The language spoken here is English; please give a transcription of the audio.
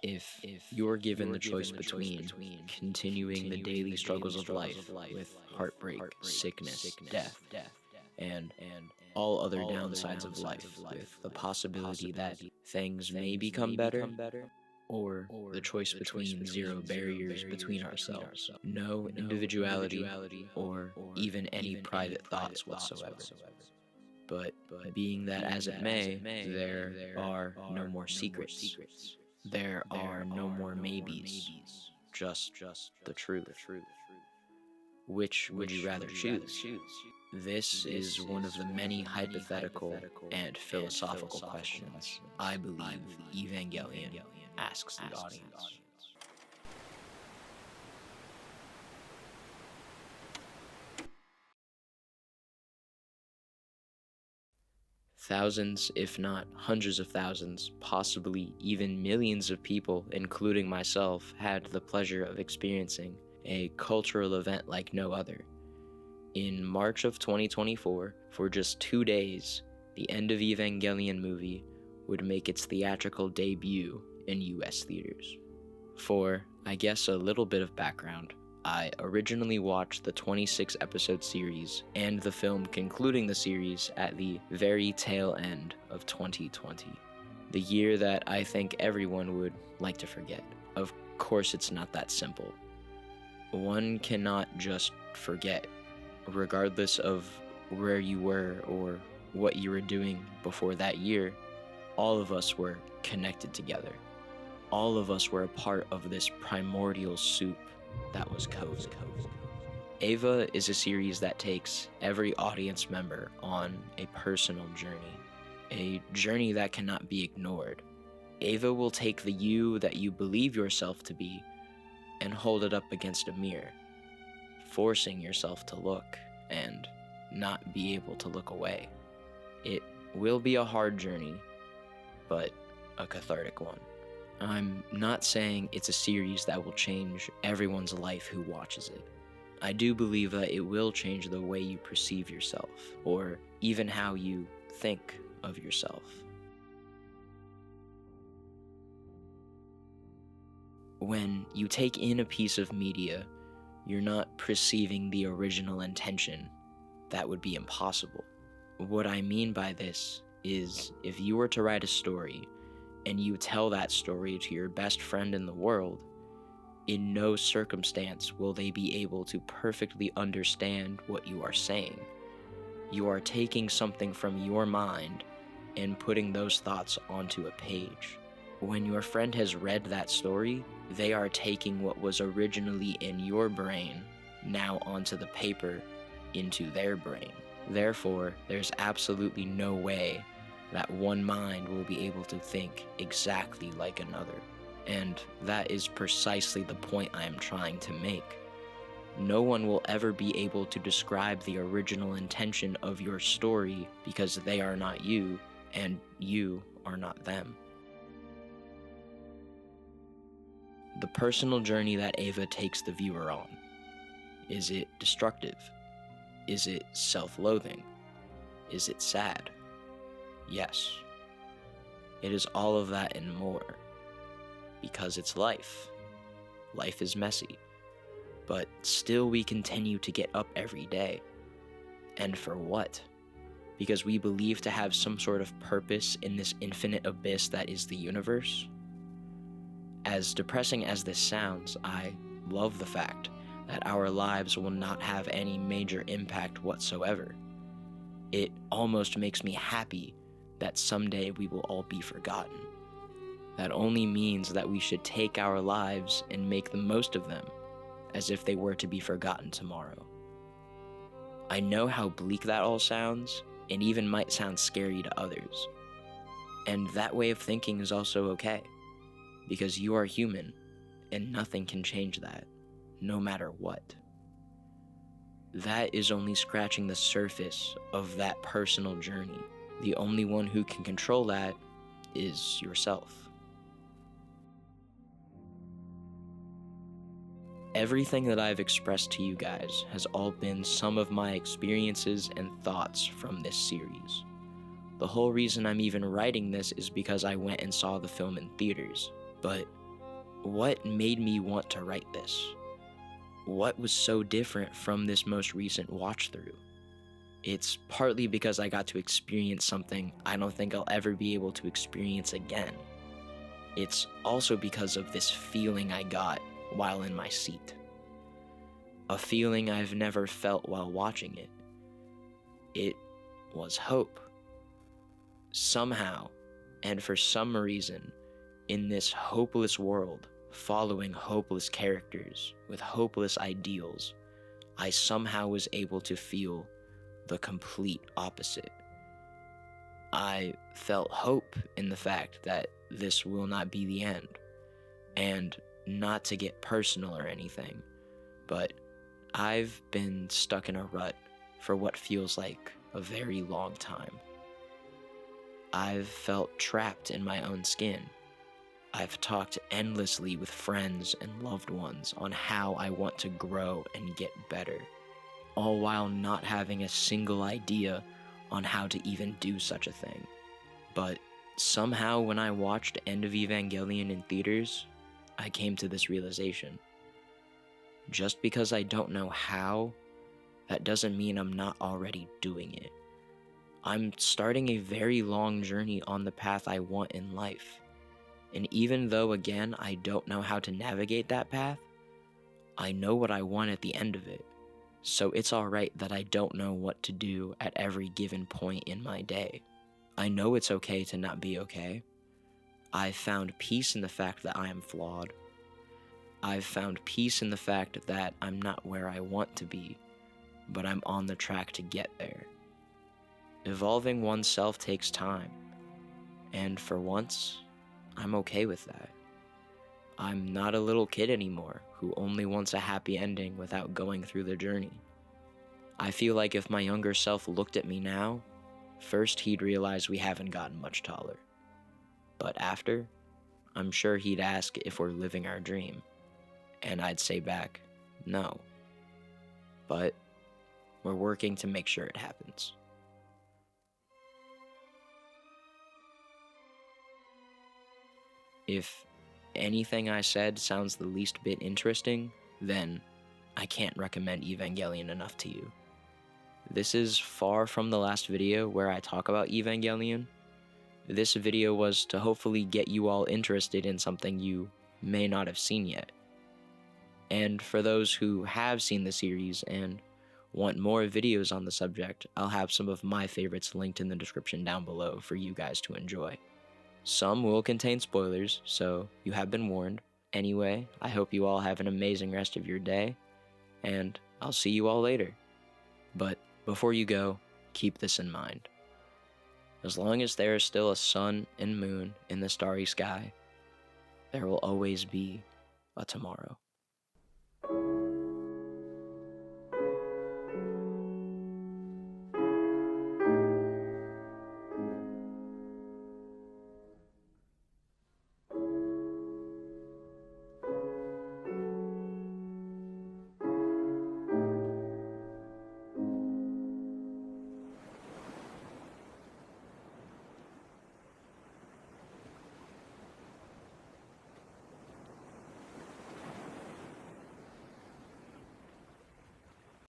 If you're given the choice between continuing the daily struggles of life with heartbreak, sickness, death, and all other downsides of life, with the possibility that things may become better, or the choice between zero barriers between ourselves, no individuality, or even any private thoughts whatsoever. But being that as it may, there are no more secrets. There are no more maybes, just the truth. Which would you rather choose? This is one of the many hypothetical and philosophical questions I believe Evangelion asks the audience. Thousands, if not hundreds of thousands, possibly even millions of people, including myself, had the pleasure of experiencing a cultural event like no other. In March of 2024, for just 2 days, the End of Evangelion movie would make its theatrical debut in US theaters. For, I guess, a little bit of background, I originally watched the 26-episode series and the film concluding the series at the very tail end of 2020, the year that I think everyone would like to forget. Of course, it's not that simple. One cannot just forget, regardless of where you were or what you were doing before that year. All of us were connected together. All of us were a part of this primordial soup that was COVID. EVA is a series that takes every audience member on a personal journey, a journey that cannot be ignored. EVA will take the you that you believe yourself to be and hold it up against a mirror, forcing yourself to look and not be able to look away. It will be a hard journey, but a cathartic one. I'm not saying it's a series that will change everyone's life who watches it. I do believe that it will change the way you perceive yourself, or even how you think of yourself. When you take in a piece of media, you're not perceiving the original intention. That would be impossible. What I mean by this is, if you were to write a story, and you tell that story to your best friend in the world, in no circumstance will they be able to perfectly understand what you are saying. You are taking something from your mind and putting those thoughts onto a page. When your friend has read that story, they are taking what was originally in your brain now onto the paper into their brain. Therefore, there's absolutely no way that one mind will be able to think exactly like another. And that is precisely the point I am trying to make. No one will ever be able to describe the original intention of your story because they are not you, and you are not them. The personal journey that EVA takes the viewer on. Is it destructive? Is it self-loathing? Is it sad? Yes. It is all of that and more. Because it's life. Life is messy. But still we continue to get up every day. And for what? Because we believe to have some sort of purpose in this infinite abyss that is the universe? As depressing as this sounds, I love the fact that our lives will not have any major impact whatsoever. It almost makes me happy that someday we will all be forgotten. That only means that we should take our lives and make the most of them, as if they were to be forgotten tomorrow. I know how bleak that all sounds, and even might sound scary to others. And that way of thinking is also okay, because you are human, and nothing can change that, no matter what. That is only scratching the surface of that personal journey. The only one who can control that is yourself. Everything that I've expressed to you guys has all been some of my experiences and thoughts from this series. The whole reason I'm even writing this is because I went and saw the film in theaters, but what made me want to write this? What was so different from this most recent watch through? It's partly because I got to experience something I don't think I'll ever be able to experience again. It's also because of this feeling I got while in my seat. A feeling I've never felt while watching it. It was hope. Somehow, and for some reason, in this hopeless world, following hopeless characters with hopeless ideals, I somehow was able to feel the complete opposite. I felt hope in the fact that this will not be the end, and not to get personal or anything, but I've been stuck in a rut for what feels like a very long time. I've felt trapped in my own skin. I've talked endlessly with friends and loved ones on how I want to grow and get better, all while not having a single idea on how to even do such a thing. But somehow when I watched End of Evangelion in theaters, I came to this realization. Just because I don't know how, that doesn't mean I'm not already doing it. I'm starting a very long journey on the path I want in life. And even though, again, I don't know how to navigate that path, I know what I want at the end of it. So it's alright that I don't know what to do at every given point in my day. I know it's okay to not be okay. I've found peace in the fact that I am flawed. I've found peace in the fact that I'm not where I want to be, but I'm on the track to get there. Evolving oneself takes time, and for once, I'm okay with that. I'm not a little kid anymore who only wants a happy ending without going through the journey. I feel like if my younger self looked at me now, first he'd realize we haven't gotten much taller. But after, I'm sure he'd ask if we're living our dream, and I'd say back, no. But we're working to make sure it happens. If anything I said sounds the least bit interesting, then I can't recommend Evangelion enough to you. This is far from the last video where I talk about Evangelion. This video was to hopefully get you all interested in something you may not have seen yet. And for those who have seen the series and want more videos on the subject, I'll have some of my favorites linked in the description down below for you guys to enjoy. Some will contain spoilers, so you have been warned. Anyway, I hope you all have an amazing rest of your day, and I'll see you all later. But before you go, keep this in mind. As long as there is still a sun and moon in the starry sky, there will always be a tomorrow.